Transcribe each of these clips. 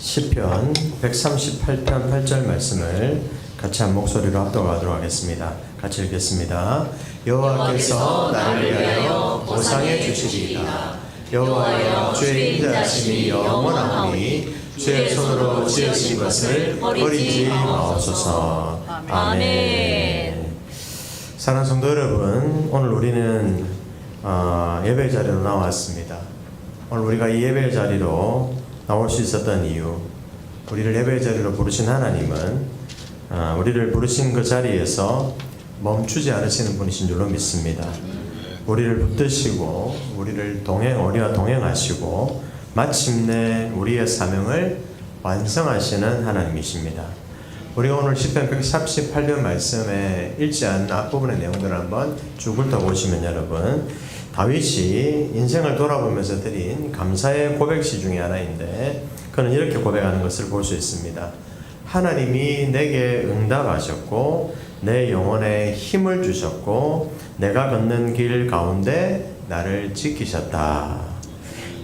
시편 138편 8절 말씀을 같이 한 목소리로 합독하도록 하겠습니다. 같이 읽겠습니다. 여호와께서 나를 위하여 보상해 주시리이다. 여호와여 주의 인자하심이 영원하오니 주의 손으로 지으신 것을 버리지 마옵소서. 아멘. 사랑하는 성도 여러분, 오늘 우리는 예배 자리로 나왔습니다. 오늘 우리가 이 예배 자리로 나올 수 있었던 이유, 우리를 예배 자리로 부르신 하나님은 우리를 부르신 그 자리에서 멈추지 않으시는 분이신 줄로 믿습니다. 우리를 붙드시고 우리와 동행하시고 마침내 우리의 사명을 완성하시는 하나님이십니다. 우리가 오늘 시편 138편 말씀에 읽지 않은 앞부분의 내용들을 한번 쭉 훑어보시면 여러분, 다윗이 인생을 돌아보면서 드린 감사의 고백시 중에 하나인데, 그는 이렇게 고백하는 것을 볼 수 있습니다. 하나님이 내게 응답하셨고 내 영혼에 힘을 주셨고 내가 걷는 길 가운데 나를 지키셨다.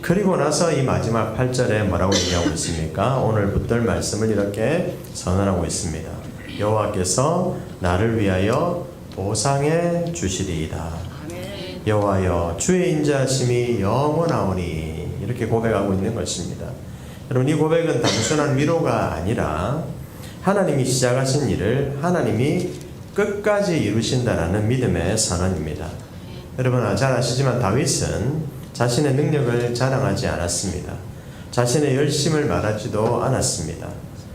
그리고 나서 이 마지막 8절에 뭐라고 얘기하고 있습니까? 오늘 붙들 말씀을 이렇게 선언하고 있습니다. 여호와께서 나를 위하여 보상해 주시리이다. 여호와여 주의 인자하심이 영원하오니, 이렇게 고백하고 있는 것입니다. 여러분, 이 고백은 단순한 위로가 아니라 하나님이 시작하신 일을 하나님이 끝까지 이루신다라는 믿음의 선언입니다. 여러분 잘 아시지만 다윗은 자신의 능력을 자랑하지 않았습니다. 자신의 열심을 말하지도 않았습니다.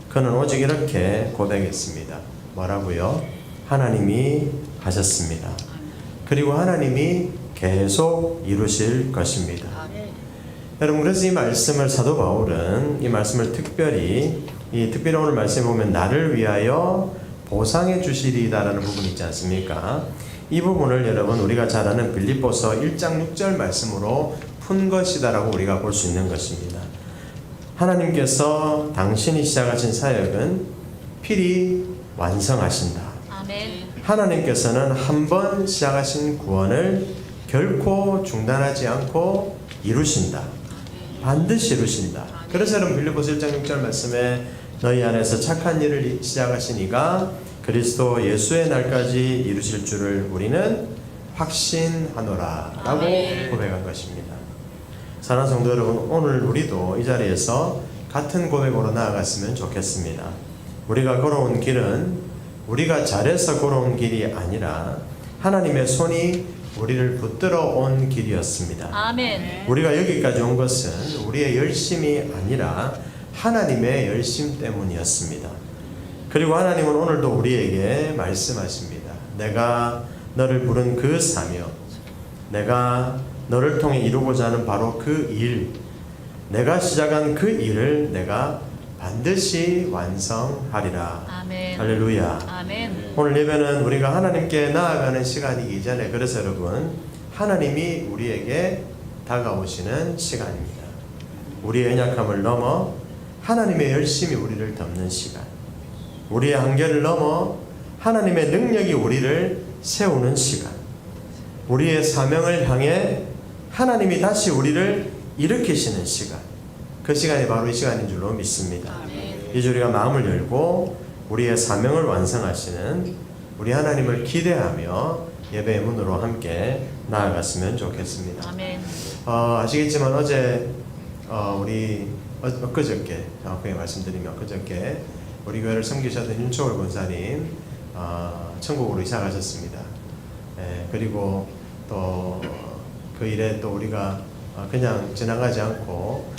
그는 오직 이렇게 고백했습니다. 뭐라고요? 하나님이 하셨습니다. 그리고 하나님이 계속 이루실 것입니다. 여러분, 그래서 이 말씀을 사도 바울은 이 말씀을 특별히 오늘 말씀에 보면 나를 위하여 보상해 주시리이다라는 부분이 있지 않습니까? 이 부분을 여러분 우리가 잘 아는 빌립보서 1장 6절 말씀으로 푼 것이다라고 우리가 볼 수 있는 것입니다. 하나님께서 당신이 시작하신 사역은 필히 완성하신다. 아멘. 하나님께서는 한 번 시작하신 구원을 결코 중단하지 않고 이루신다. 반드시 이루신다. 그래서 여러분 빌립보서 1장 6절 말씀에 너희 안에서 착한 일을 시작하시니가 그리스도 예수의 날까지 이루실 줄을 우리는 확신하노라 라고 고백한 것입니다. 사랑하는 성도 여러분, 오늘 우리도 이 자리에서 같은 고백으로 나아갔으면 좋겠습니다. 우리가 걸어온 길은 우리가 잘해서 걸어온 길이 아니라 하나님의 손이 우리를 붙들어 온 길이었습니다. 아멘. 우리가 여기까지 온 것은 우리의 열심이 아니라 하나님의 열심 때문이었습니다. 그리고 하나님은 오늘도 우리에게 말씀하십니다. 내가 너를 부른 그 사명, 내가 너를 통해 이루고자 하는 바로 그 일, 내가 시작한 그 일을 내가 반드시 완성하리라. 아멘. 할렐루야. 아멘. 오늘 예배는 우리가 하나님께 나아가는 시간이기 전에, 그래서 여러분, 하나님이 우리에게 다가오시는 시간입니다. 우리의 연약함을 넘어 하나님의 열심이 우리를 덮는 시간, 우리의 한계를 넘어 하나님의 능력이 우리를 세우는 시간, 우리의 사명을 향해 하나님이 다시 우리를 일으키시는 시간, 그 시간이 바로 이 시간인 줄로 믿습니다. 이제 우리가 마음을 열고 우리의 사명을 완성하시는 우리 하나님을 기대하며 예배의 문으로 함께 나아갔으면 좋겠습니다. 아멘. 아시겠지만 어제 엊그저께 정확하게 말씀드리면 엊그저께 우리 교회를 섬기셨던 윤초월 권사님 천국으로 이사 가셨습니다. 그리고 또 그 일에 또 우리가 그냥 지나가지 않고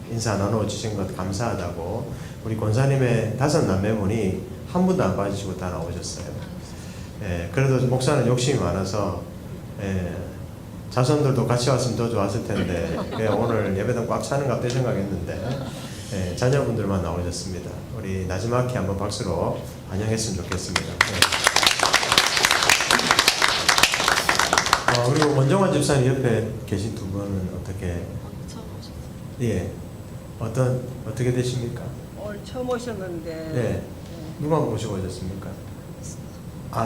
인사 나눠주신 것 감사하다고 우리 권사님의 5남매분이 한 분도 안 빠지시고 다 나오셨어요. 그래도 목사는 욕심이 많아서 자손들도 같이 왔으면 더 좋았을 텐데 오늘 예배당 꽉 차는 것 같다 생각했는데 자녀분들만 나오셨습니다. 우리 나지막히 한번 박수로 환영했으면 좋겠습니다. 그리고 원정환 집사님 옆에 계신 두 분은 어떻게? 어떻게 되십니까? 오늘 처음 오셨는데. 네. 누가 모시고 오셨습니까?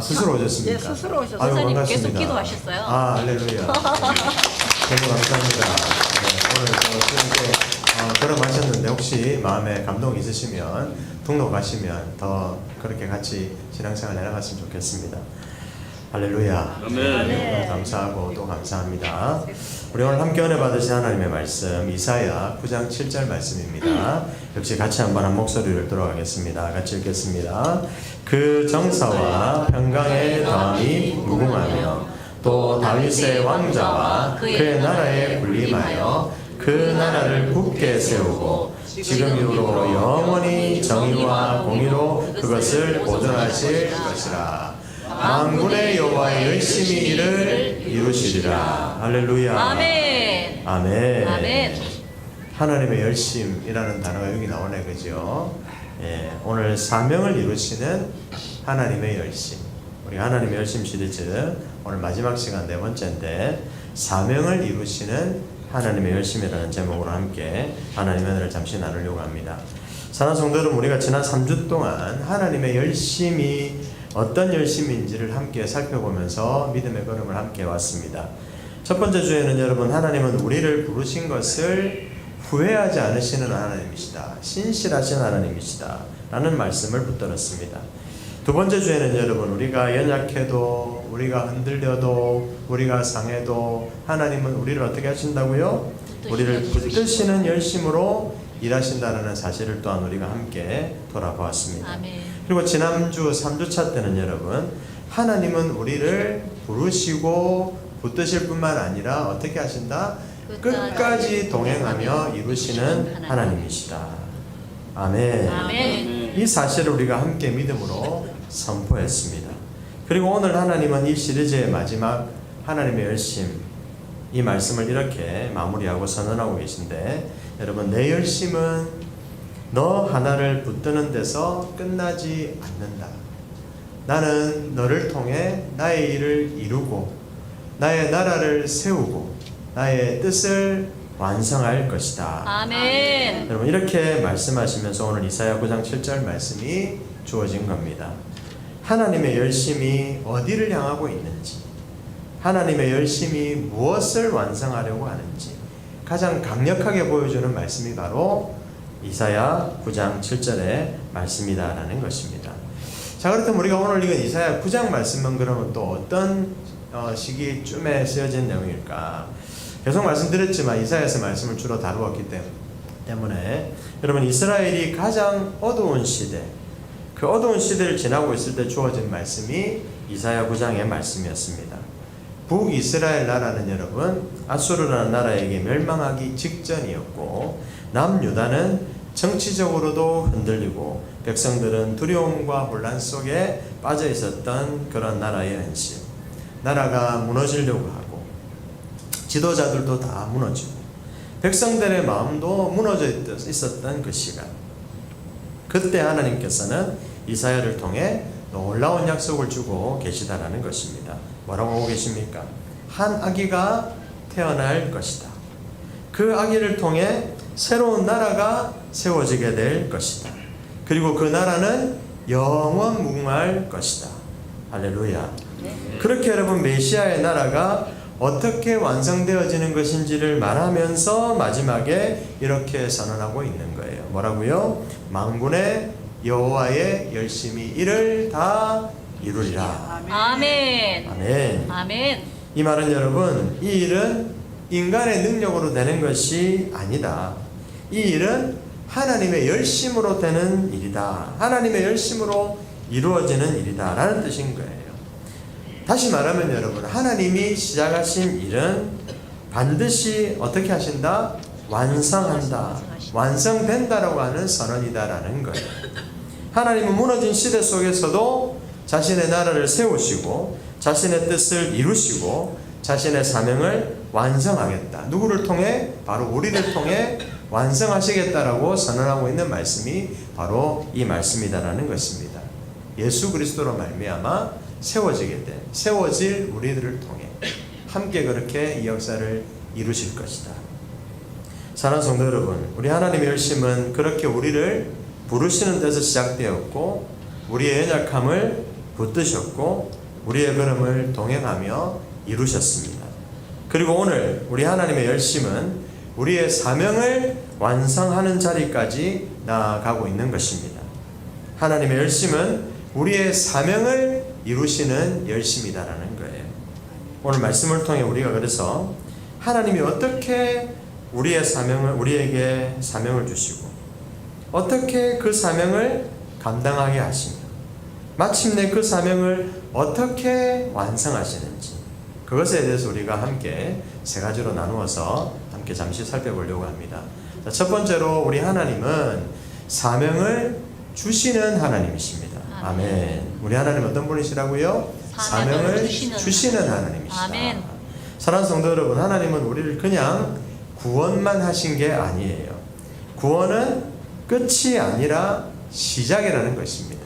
스스로 오셨습니까? 예, 스스로 오셨어요. 아유, 목사님 반갑습니다. 계속 기도하셨어요. 할렐루야. 너무 감사합니다. 오늘 이렇게 걸어마셨는데 혹시 마음에 감동이 있으시면 등록하시면 더 그렇게 같이 신앙생활 해나갔으면 좋겠습니다. 할렐루야. 아멘. 감사하고 또 감사합니다. 우리 오늘 함께 은혜 받으신 하나님의 말씀 이사야 9장 7절 말씀입니다. 역시 같이 한번 한 목소리를 들어가겠습니다. 같이 읽겠습니다. 그 정사와 평강의 다음이 무궁하며 또 다윗의 왕자와 그의 나라에 군림하여 그 나라를 굳게 세우고 지금 이후로 영원히 정의와 공의로 그것을 보존하실 것이라. 만군의 여호와의 열심히 이를 이루시리라. 할렐루야. 아멘. 아멘. 아멘. 하나님의 열심이라는 단어가 여기 나오네, 그죠? 예, 오늘 사명을 이루시는 하나님의 열심. 우리 하나님의 열심 시리즈 오늘 마지막 시간 네 번째인데, 사명을 이루시는 하나님의 열심이라는 제목으로 함께 하나님의 은혜를 잠시 나누려고 합니다. 사랑하는 성도 여러분, 우리가 지난 3주 동안 하나님의 열심이 어떤 열심인지를 함께 살펴보면서 믿음의 걸음을 함께 왔습니다. 첫 번째 주에는 여러분, 하나님은 우리를 부르신 것을 후회하지 않으시는 하나님이시다. 신실하신 하나님이시다. 라는 말씀을 붙들었습니다. 두 번째 주에는 여러분, 우리가 연약해도, 우리가 흔들려도, 우리가 상해도 하나님은 우리를 어떻게 하신다고요? 우리를 붙드시는 열심으로 일하신다는 사실을 또한 우리가 함께 돌아보았습니다. 아멘. 그리고 지난주 3주차 때는 여러분, 하나님은 우리를 부르시고 붙드실 뿐만 아니라 어떻게 하신다? 끝까지 동행하며 이루시는 하나님이시다. 아멘. 아멘. 이 사실을 우리가 함께 믿음으로 선포했습니다. 그리고 오늘 하나님은 이 시리즈의 마지막 하나님의 열심, 이 말씀을 이렇게 마무리하고 선언하고 계신데, 여러분, 내 열심은 너 하나를 붙드는 데서 끝나지 않는다. 나는 너를 통해 나의 일을 이루고 나의 나라를 세우고 나의 뜻을 완성할 것이다. 아멘. 여러분, 이렇게 말씀하시면서 오늘 이사야 9장 7절 말씀이 주어진 겁니다. 하나님의 열심이 어디를 향하고 있는지, 하나님의 열심이 무엇을 완성하려고 하는지 가장 강력하게 보여주는 말씀이 바로 이사야 9장 7절의 말씀이다라는 것입니다. 자, 그렇다면 우리가 오늘 읽은 이사야 9장 말씀은 그러면 또 어떤 시기쯤에 쓰여진 내용일까? 계속 말씀드렸지만 이사야서 말씀을 주로 다루었기 때문에 여러분, 이스라엘이 가장 어두운 시대, 그 어두운 시대를 지나고 있을 때 주어진 말씀이 이사야 9장의 말씀이었습니다. 북이스라엘 나라는 여러분, 아수르라는 나라에게 멸망하기 직전이었고, 남유다는 정치적으로도 흔들리고 백성들은 두려움과 혼란 속에 빠져 있었던 그런 나라의 현실. 나라가 무너지려고 하고 지도자들도 다 무너지고 백성들의 마음도 무너져 있었던 그 시간, 그때 하나님께서는 이사야를 통해 놀라운 약속을 주고 계시다라는 것입니다. 뭐라고 하고 계십니까? 한 아기가 태어날 것이다. 그 아기를 통해 새로운 나라가 세워지게 될 것이다. 그리고 그 나라는 영원 무궁할 것이다. 할렐루야. 그렇게 여러분, 메시아의 나라가 어떻게 완성되어지는 것인지를 말하면서 마지막에 이렇게 선언하고 있는 거예요. 뭐라고요? 만군의 여호와의 열심히 이를 다 이루리라. 아멘. 아멘. 아멘. 이 말은 여러분, 이 일은 인간의 능력으로 되는 것이 아니다. 이 일은 하나님의 열심으로 되는 일이다. 하나님의 열심으로 이루어지는 일이다 라는 뜻인 거예요. 다시 말하면 여러분, 하나님이 시작하신 일은 반드시 어떻게 하신다? 완성한다. 완성된다라고 하는 선언이다라는 거예요. 하나님은 무너진 시대 속에서도 자신의 나라를 세우시고 자신의 뜻을 이루시고 자신의 사명을 완성하겠다. 누구를 통해? 바로 우리를 통해 완성하시겠다라고 선언하고 있는 말씀이 바로 이 말씀이다라는 것입니다. 예수 그리스도로 말미암아 세워질 우리들을 통해 함께 그렇게 이 역사를 이루실 것이다. 사랑하는 성도 여러분, 우리 하나님의 열심은 그렇게 우리를 부르시는 데서 시작되었고, 우리의 연약함을 붙드셨고, 우리의 걸음을 동행하며 이루셨습니다. 그리고 오늘 우리 하나님의 열심은 우리의 사명을 완성하는 자리까지 나아가고 있는 것입니다. 하나님의 열심은 우리의 사명을 이루시는 열심이다라는 거예요. 오늘 말씀을 통해 우리가 그래서 하나님이 어떻게 우리에게 사명을 주시고 어떻게 그 사명을 감당하게 하시며 마침내 그 사명을 어떻게 완성하시는지 그것에 대해서 우리가 함께 세 가지로 나누어서 함께 잠시 살펴보려고 합니다. 자, 첫 번째로 우리 하나님은 사명을 주시는 하나님이십니다. 아멘. 우리 하나님 어떤 분이시라고요? 사명을 주시는 하나님이시다. 아멘. 사랑하는 성도 여러분, 하나님은 우리를 그냥 구원만 하신 게 아니에요. 구원은 끝이 아니라 시작이라는 것입니다.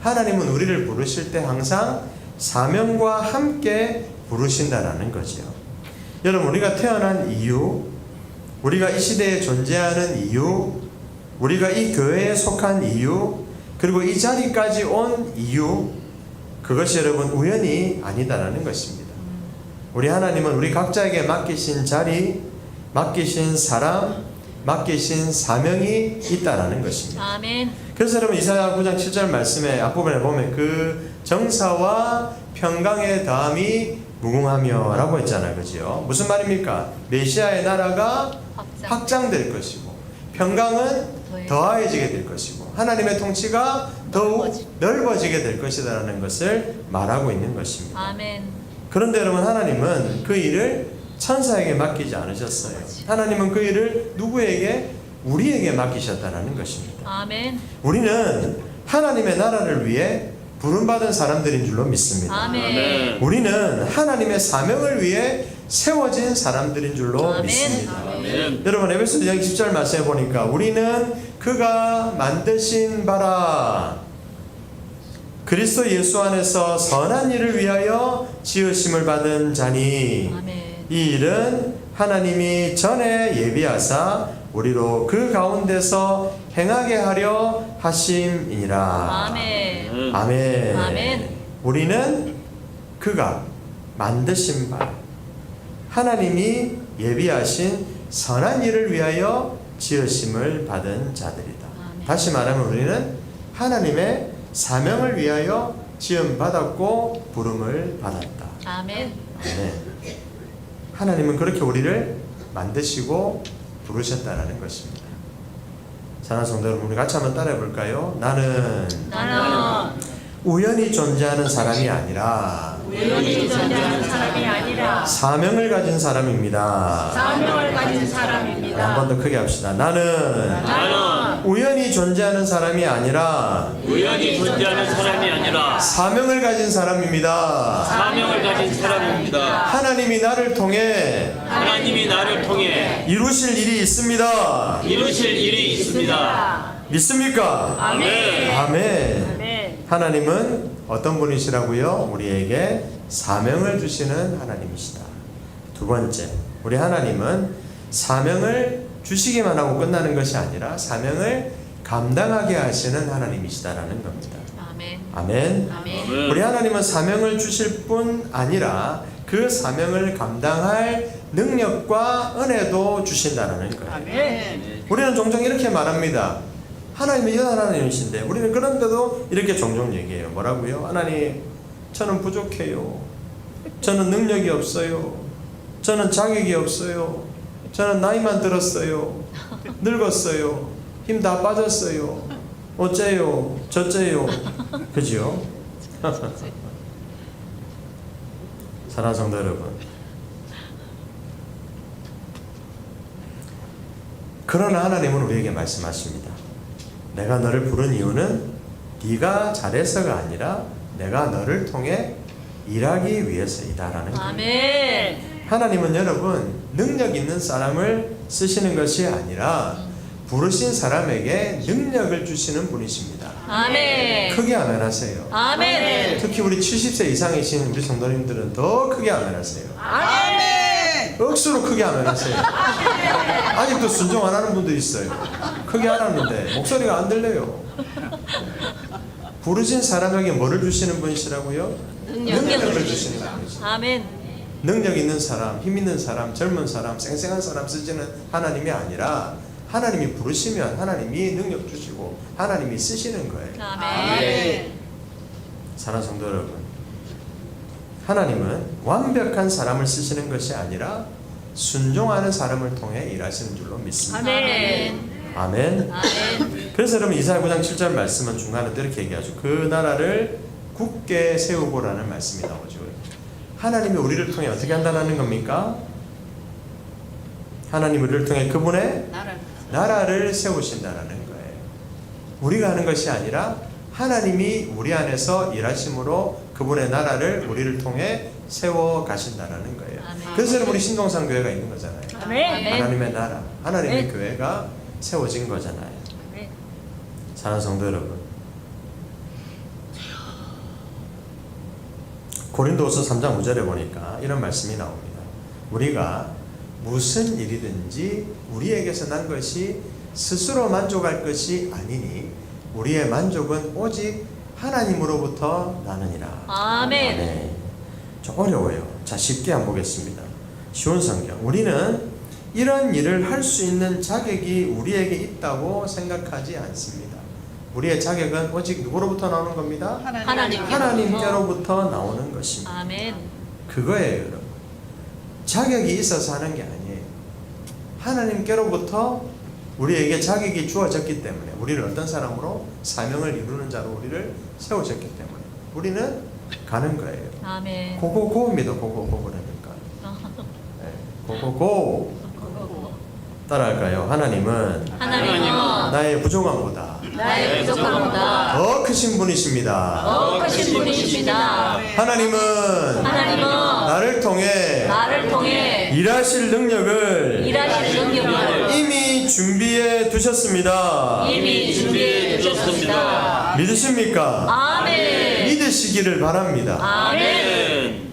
하나님은 우리를 부르실 때 항상 사명과 함께 부르신다라는 거죠. 여러분, 우리가 태어난 이유, 우리가 이 시대에 존재하는 이유, 우리가 이 교회에 속한 이유, 그리고 이 자리까지 온 이유, 그것이 여러분 우연이 아니다라는 것입니다. 우리 하나님은 우리 각자에게 맡기신 자리, 맡기신 사람, 맡기신 사명이 있다라는 것입니다. 아멘. 그래서 여러분 이사야 9장 7절 말씀에 앞부분에 보면 그 정사와 평강의 다음이 무궁하며 라고 했잖아요. 그죠? 무슨 말입니까? 메시아의 나라가 확장될 것이고 평강은 더하여지게 될 것이고 하나님의 통치가 더욱 넓어지게 될 것이다라는 것을 말하고 있는 것입니다. 아멘. 그런데 여러분 하나님은 그 일을 천사에게 맡기지 않으셨어요. 하나님은 그 일을 누구에게? 우리에게 맡기셨다는 것입니다. 아멘. 우리는 하나님의 나라를 위해 부름받은 사람들인 줄로 믿습니다. 아멘. 우리는 하나님의 사명을 위해 세워진 사람들인 줄로 아멘. 믿습니다. 아멘. 여러분 에베소서 2장 10절 말씀해 보니까 우리는 그가 만드신 바라 그리스도 예수 안에서 선한 일을 위하여 지으심을 받은 자니 아멘. 이 일은 하나님이 전에 예비하사 우리로 그 가운데서 행하게 하려 하심이니라. 아멘. 아멘. 아멘. 우리는 그가 만드신 바 하나님이 예비하신 선한 일을 위하여 지으심을 받은 자들이다. 아멘. 다시 말하면 우리는 하나님의 사명을 위하여 지음 받았고 부름을 받았다. 아멘. 아멘. 하나님은 그렇게 우리를 만드시고 부르셨다라는 것입니다. 사랑하는 성도 여러분, 우리 같이 한번 따라해 볼까요? 나는 우연히 존재하는 사람이 아니라 우연히 존재하는 사람이 아니라 사명을 가진 사람입니다. 사명을 가진 한 사람입니다. 번 더 크게 합시다. 나는 우연히 존재하는 사람이 아니라 우연히 존재하는 사람이 아니라 사명을 가진 사람입니다. 사명을 가진 사람입니다. 하나님이 나를 통해 하나님이 나를 통해 이루실 일이 있습니다. 이루실 일이 있습니다. 믿습니까? 아멘. 아멘. 네. 하나님은 어떤 분이시라고요? 우리에게 사명을 주시는 하나님이시다. 두 번째, 우리 하나님은 사명을 주시기만 하고 끝나는 것이 아니라 사명을 감당하게 하시는 하나님이시다라는 겁니다. 아멘. 아멘. 아멘. 우리 하나님은 사명을 주실 뿐 아니라 그 사명을 감당할 능력과 은혜도 주신다는 거예요. 아멘. 우리는 종종 이렇게 말합니다. 하나님은 이런 하나님이신데 우리는 그런데도 이렇게 종종 얘기해요. 뭐라고요? 하나님, 저는 부족해요. 저는 능력이 없어요. 저는 자격이 없어요. 저는 나이만 들었어요. 늙었어요. 힘 다 빠졌어요. 어째요? 저째요? 그죠? 사랑하는 성도 여러분, 그러나 하나님은 우리에게 말씀하십니다. 내가 너를 부른 이유는 네가 잘해서가 아니라 내가 너를 통해 일하기 위해서이다라는 거예요. 아멘. 하나님은 여러분 능력 있는 사람을 쓰시는 것이 아니라 부르신 사람에게 능력을 주시는 분이십니다. 아멘. 크게 아멘하세요. 아멘. 특히 우리 70세 이상이신 우리 성도님들은 더 크게 아멘하세요. 아멘. 억수로 크게 아멘하세요. 아직도 순종 안 하는 분도 있어요. 크게 안 하는데 목소리가 안 들려요. 부르신 사람에게 뭐를 주시는 분이시라고요? 능력을 주시는 분이시죠. 아멘. 능력 있는 사람, 힘 있는 사람, 젊은 사람, 쌩쌩한 사람 쓰지는 하나님이 아니라 하나님이 부르시면 하나님이 능력 주시고 하나님이 쓰시는 거예요. 아멘. 사랑하는 성도 여러분, 하나님은 완벽한 사람을 쓰시는 것이 아니라 순종하는 사람을 통해 일하시는 줄로 믿습니다. 아멘. 아멘. 아멘. 그래서 여러분 이사야 9장 7절 말씀은 중간에 또 이렇게 얘기하죠. 그 나라를 굳게 세우고라는 말씀이 나오죠. 하나님이 우리를 통해 어떻게 한다는 겁니까? 하나님 우리를 통해 그분의 나라를 세우신다라는 거예요. 우리가 하는 것이 아니라 하나님이 우리 안에서 일하심으로 그분의 나라를 우리를 통해 세워 가신다라는 거예요. 아멘. 그래서 여러분 우리 신동산 교회가 있는 거잖아요. 아멘. 하나님의 나라, 하나님의 아멘. 교회가 세워진 거잖아요. 아멘. 사랑하는 성도 여러분, 고린도후서 3장 5절에 보니까 이런 말씀이 나옵니다. 우리가 무슨 일이든지 우리에게서 난 것이 스스로 만족할 것이 아니니 우리의 만족은 오직 하나님으로부터 나느니라. 아멘. 좀 어려워요. 자, 쉽게 한번 보겠습니다. 쉬운 성경. 우리는 이런 일을 할 수 있는 자격이 우리에게 있다고 생각하지 않습니다. 우리의 자격은 오직 누구로부터 나오는 겁니다? 하나님께로부터 나오는 것입니다. 아멘. 그거예요, 여러분. 자격이 있어서 하는 게 아니에요. 하나님께로부터 우리에게 자격이 주어졌기 때문에 우리를 어떤 사람으로 사명을 이루는 자로 우리를 세우셨기 때문에 우리는 가는 거예요. 아멘. 고고고입니다. 고고고라니까. 네, 고고고. 따라할까요? 하나님은 나의 부족함보다 나의 부족함보다 더 크신 분이십니다. 더 크신 분이십니다. 하나님은 나를 통해 일하실 능력을 이미 준비해 두셨습니다. 믿으십니까? 아멘. 믿으시기를 바랍니다. 아멘.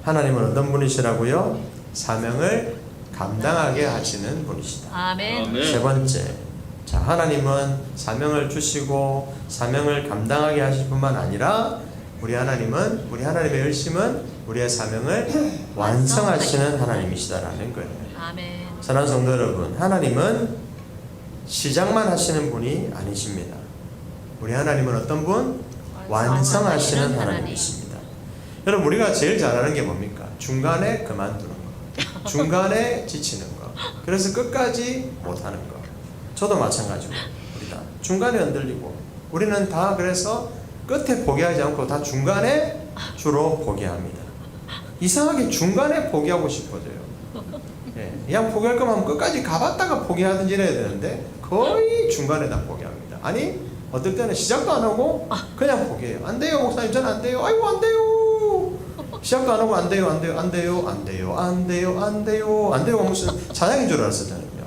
하나님은 어떤 분이시라고요? 사명을 감당하게 하시는 분이시다. 아멘. 세 번째, 자, 하나님은 사명을 주시고 사명을 감당하게 하실 뿐만 아니라 우리 하나님의 열심은 우리의 사명을 완성하시는 하나님이시다라는 거예요. 아멘. 사랑하는 성도 여러분, 하나님은 시작만 하시는 분이 아니십니다. 우리 하나님은 어떤 분? 완성하시는 하나님이십니다. 여러분, 우리가 제일 잘하는 게 뭡니까? 중간에 그만두는 거, 중간에 지치는 거, 그래서 끝까지 못하는 거. 저도 마찬가지고 우리 다 중간에 흔들리고, 우리는 다 그래서 끝에 포기하지 않고 다 중간에 주로 포기합니다. 이상하게 중간에 포기하고 싶어져요. 예, 그냥 포기할 거면 끝까지 가봤다가 포기하든지 해야 되는데 거의 중간에 다 포기합니다. 아니, 어떨 때는 시작도 안 하고 그냥 포기해요. 안 돼요, 목사님, 저는 안 돼요. 아이고, 안 돼요. 시작도 안 하고 안 돼요, 안 돼요, 안 돼요, 안 돼요, 안 돼요, 안 돼요, 안 돼요. 무슨 찬양인 줄 알았어요, 저는요.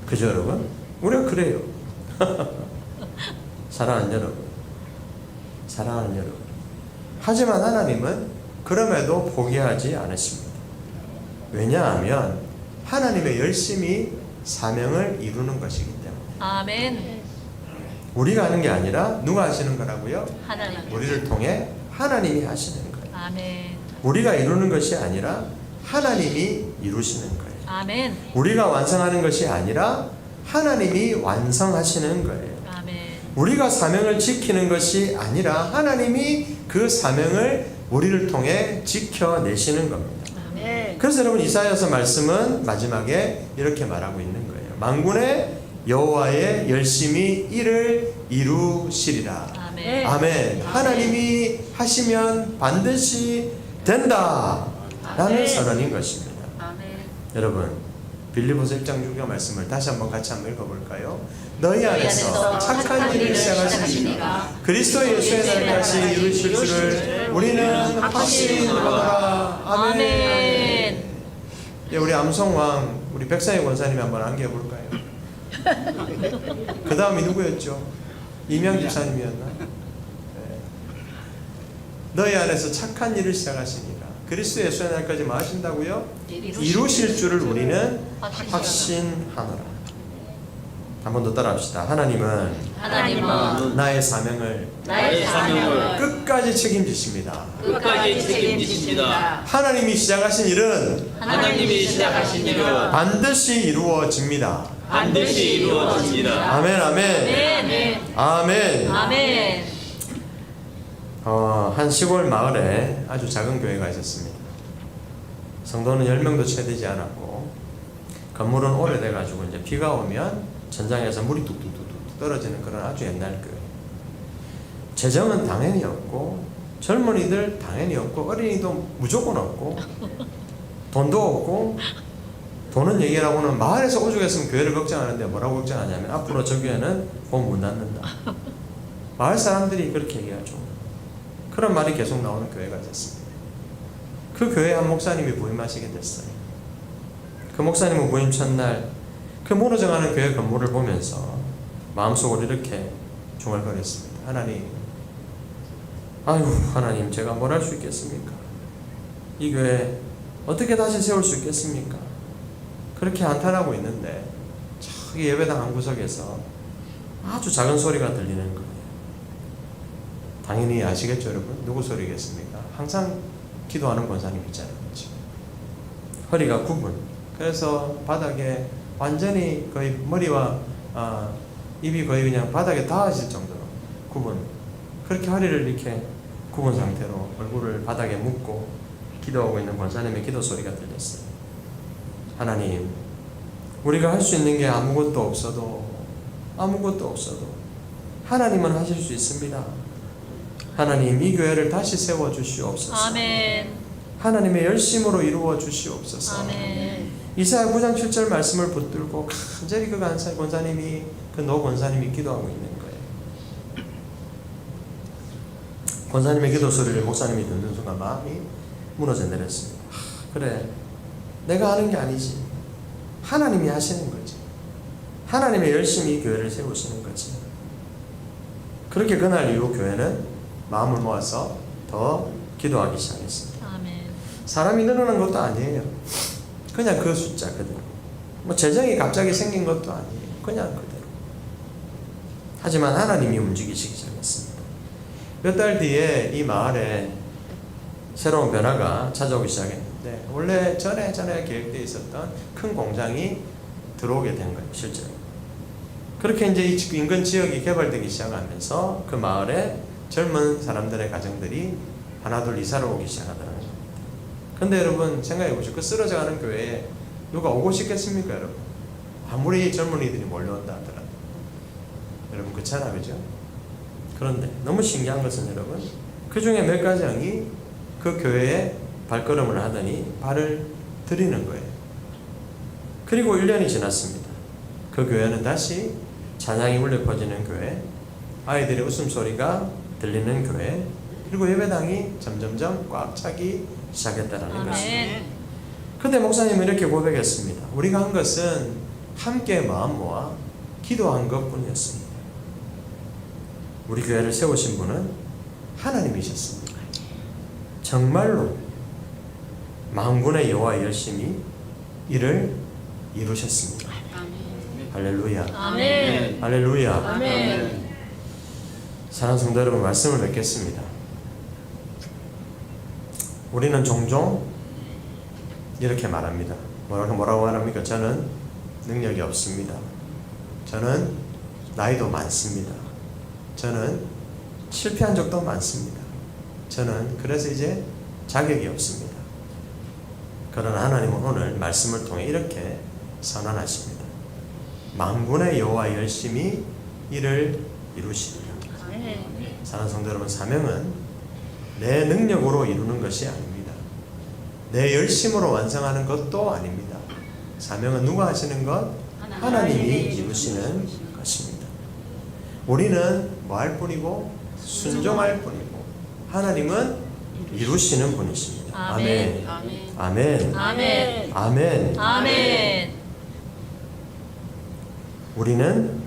그죠, 여러분? 우리가 그래요. 사랑하는 여러분, 사랑하는 여러분. 하지만 하나님은 그럼에도 포기하지 않으십니다. 왜냐하면 하나님의 열심히 사명을 이루는 것이기 때문에. 아멘. 우리가 하는 게 아니라 누가 하시는 거라고요? 하나님. 우리를 통해 하나님이 하시는 거예요. 아멘. 우리가 이루는 것이 아니라 하나님이 이루시는 거예요. 아멘. 우리가 완성하는 것이 아니라 하나님이 완성하시는 거예요. 아멘. 우리가 사명을 지키는 것이 아니라 하나님이 그 사명을 우리를 통해 지켜내시는 겁니다. 아멘. 그래서 여러분, 이사야서 말씀은 마지막에 이렇게 말하고 있는 거예요. 만군의 여호와의 열심히 이를 이루시리라. 아멘. 아멘. 하나님이 하시면 반드시 된다 라는 아멘. 선언인 것입니다. 아멘. 여러분, 빌립보서 1장 6절 말씀을 다시 하같이 한번 읽어볼까요? 너희 안에서 착한 일을 시작하신 이가 그리스도 예수의 날까지 이루실 줄을 우리는 확신하노라. 아멘. 아멘. 예, 우리 암송왕 우리 백상희 권사님이 한번 안겨볼까요? 그 다음이 누구였죠? 이명 집사님이었나? 네. 너희 안에서 착한 일을 시작하시니까 그리스도 예수의 날까지 뭐 하신다고요? 이루실 줄을 우리는 확신하노라. 한 번 더 따라합시다. 하나님은 나의 사명을 끝까지 책임지십니다. 하나님이 시작하신 일은 반드시 이루어집니다. 반드시 이루어집니다. 아멘, 아멘, 아멘. 아멘. 아멘. 한 시골 마을에 아주 작은 교회가 있었습니다. 성도는 10명도 채 되지 않았고, 건물은 오래돼가지고 이제 비가 오면 전장에서 물이 뚝뚝뚝뚝 떨어지는 그런 아주 옛날 교회. 재정은 당연히 없고, 젊은이들 당연히 없고, 어린이도 무조건 없고, 돈도 없고, 돈은 얘기하고는 마을에서 오죽했으면 교회를 걱정하는데 뭐라고 걱정하냐면 앞으로 저 교회는 곧 문 닫는다. 마을 사람들이 그렇게 얘기하죠. 그런 말이 계속 나오는 교회가 있었습니다. 그 교회에 한 목사님이 부임하시게 됐어요. 그 목사님은 부임 첫날 그 무너져가는 교회 건물을 보면서 마음속으로 이렇게 중얼거렸습니다. 하나님, 아유 하나님, 제가 뭘 할 수 있겠습니까? 이 교회 어떻게 다시 세울 수 있겠습니까? 그렇게 한탄하고 있는데 저기 예배당 한 구석에서 아주 작은 소리가 들리는 거예요. 당연히 아시겠죠 여러분? 누구 소리겠습니까? 항상 기도하는 권사님 있잖아요. 그렇죠? 허리가 굽은, 그래서 바닥에 완전히 거의 머리와 입이 거의 그냥 바닥에 닿아질 정도로 굽은, 그렇게 허리를 이렇게 굽은 상태로 얼굴을 바닥에 묻고 기도하고 있는 권사님의 기도 소리가 들렸어요. 하나님, 우리가 할 수 있는 게 아무것도 없어도 하나님은 하실 수 있습니다. 하나님, 이 교회를 다시 세워 주시옵소서. 아멘. 하나님의 열심으로 이루어 주시옵소서. 아멘. 이사야 9장 7절 말씀을 붙들고 간절히 그 권사님이, 그 노 권사님이 기도하고 있는 거예요. 권사님의 기도 소리를 목사님이 듣는 순간 마음이 무너져 내렸습니다. 그래, 내가 하는 게 아니지. 하나님이 하시는 거지. 하나님의 열심히 이 교회를 세우시는 거지. 그렇게 그날 이후 교회는 마음을 모아서 더 기도하기 시작했습니다. 아멘. 사람이 늘어난 것도 아니에요. 그냥 그 숫자 그대로. 뭐 재정이 갑자기 생긴 것도 아니에요. 그냥 그대로. 하지만 하나님이 움직이시기 시작했습니다. 몇 달 뒤에 이 마을에 새로운 변화가 찾아오기 시작했는데, 원래 전에 계획되어 있었던 큰 공장이 들어오게 된 거예요, 실제로. 그렇게 이제 이 인근 지역이 개발되기 시작하면서 그 마을에 젊은 사람들의 가정들이 하나둘 이사를 오기 시작하더라고요. 근데 여러분 생각해 보시죠. 그 쓰러져가는 교회에 누가 오고 싶겠습니까, 여러분? 아무리 젊은이들이 몰려온다 하더라도. 여러분 그렇잖아요, 그죠? 그런데 너무 신기한 것은 여러분, 그 중에 몇 가정이 그 교회에 발걸음을 하더니 발을 들이는 거예요. 그리고 1년이 지났습니다. 그 교회는 다시 찬양이 울려 퍼지는 교회, 아이들의 웃음소리가 들리는 교회, 그리고 예배당이 점점점 꽉 차기 시작했다는 것입니다. 그때 목사님은 이렇게 고백했습니다. 우리가 한 것은 함께 마음 모아 기도한 것뿐이었습니다. 우리 교회를 세우신 분은 하나님이셨습니다. 정말로 만군의 여호와 열심히 이를 이루셨습니다. 할렐루야. 아멘. 할렐루야. 아멘. 사랑하는 성도 여러분, 말씀을 맺겠습니다. 우리는 종종 이렇게 말합니다. 뭐라고 말합니까? 저는 능력이 없습니다. 저는 나이도 많습니다. 저는 실패한 적도 많습니다. 저는 그래서 이제 자격이 없습니다. 그러나 하나님은 오늘 말씀을 통해 이렇게 선언하십니다. 만군의 여호와 열심히 이를 이루시리라. 사랑하는 성도 여러분, 사명은 내 능력으로 이루는 것이 아닙니다. 내 열심으로 완성하는 것도 아닙니다. 사명은 누가 하시는 것? 하나님이 이루시는 것입니다. 우리는 뭐 할 뿐이고 순종할 뿐이고, 하나님은 이루시는 분이십니다. 아멘. 아멘. 아멘. 아멘. 아멘. 우리는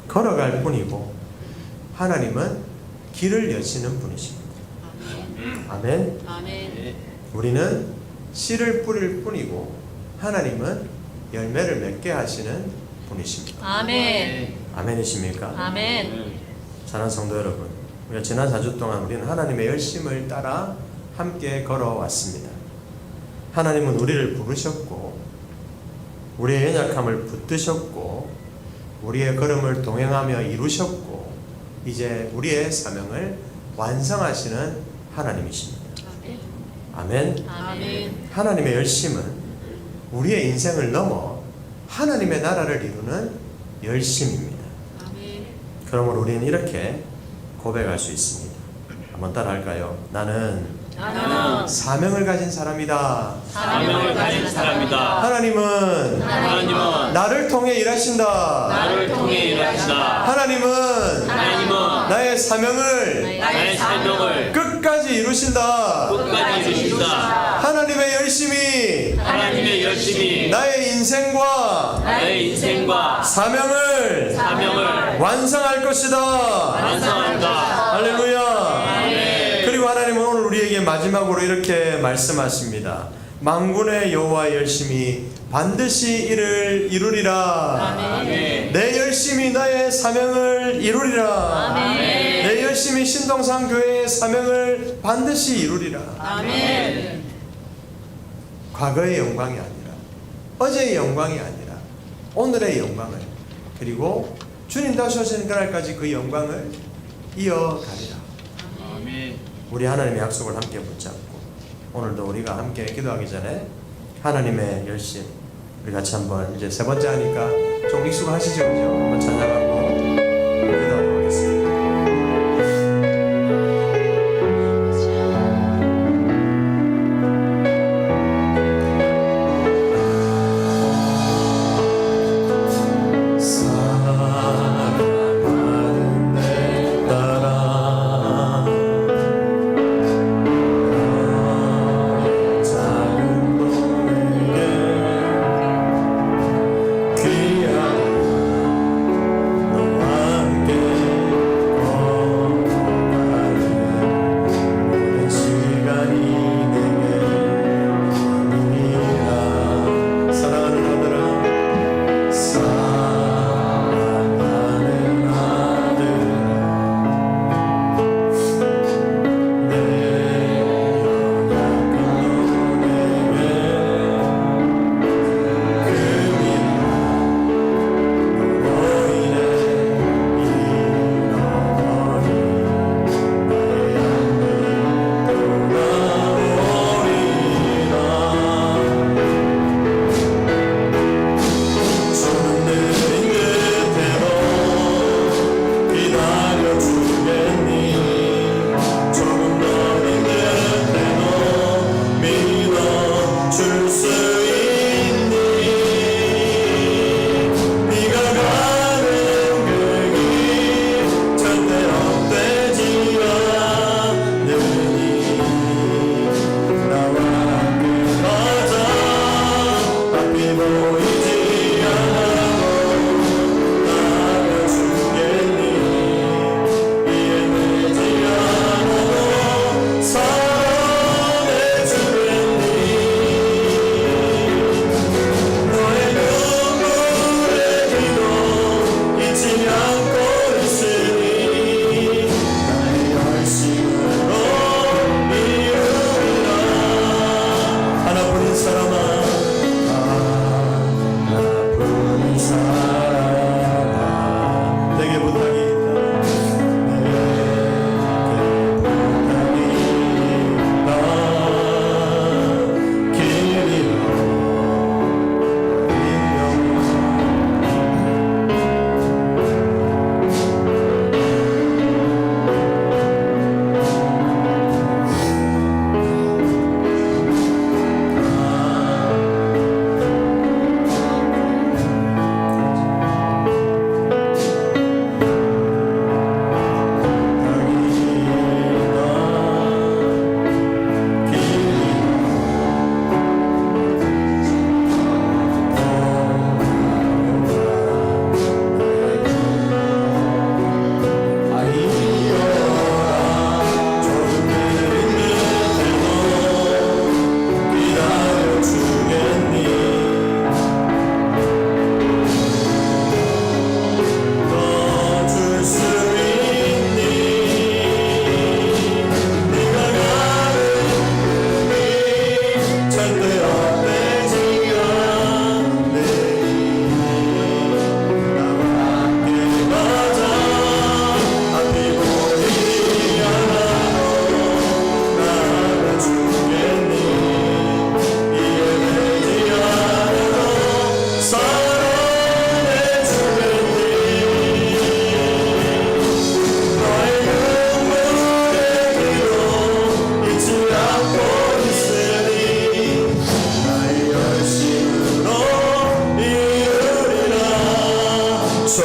걸어갈 뿐이고 하나님은 길을 여시는 분이십니다. 아멘. 우리는 씨를 뿌릴 뿐이고 하나님은 열매를 맺게 하시는 분이십니다. 아멘. 아멘이십니까? 아멘. 사랑하는 성도 여러분, 우리가 지난 4주 동안 우리는 하나님의 열심을 따라 함께 걸어왔습니다. 하나님은 우리를 부르셨고 우리의 연약함을 붙드셨고 우리의 걸음을 동행하며 이루셨고 이제 우리의 사명을 완성하시는 하나님이십니다. 아멘. 아멘. 하나님의 열심은 우리의 인생을 넘어 하나님의 나라를 이루는 열심입니다. 그러므로 우리는 이렇게 고백할 수 있습니다. 한번 따라할까요? 나는 사명을 가진 사람이다. 사명을 가진 사람이다. 하나님은 나를 통해 일하신다. 나를 통해 일하신다. 하나님은 나의 사명을 나의 사명을 끝까지 이루신다. 끝까지 이루신다. 하나님의 열심이 열심히 나의 인생과 사명을 완성할 것이다. 완성한다. 할렐루야. 그리고 하나님은 오늘 우리에게 마지막으로 이렇게 말씀하십니다. 만군의 여호와의 열심이 반드시 이를 이루리라. 아멘. 내 열심이 나의 사명을 이루리라. 아멘. 내 열심이 신동산 교회의 사명을 반드시 이루리라. 아멘. 과거의 영광이 아니라 어제의 영광이 아니라 오늘의 영광을 그리고 주님 다시 오시는 그날까지 그 영광을 이어가리라. 아멘. 우리 하나님의 약속을 함께 붙잡고 오늘도 우리가 함께 기도하기 전에 하나님의 열심 우리 같이 한번 이제 세 번째 하니까 좀 익숙하시죠? 그죠? 한번 찬양하고 기도하도록 하겠습니다. 사랑하는 내 딸아 작은 놈에게 귀한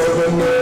여러분을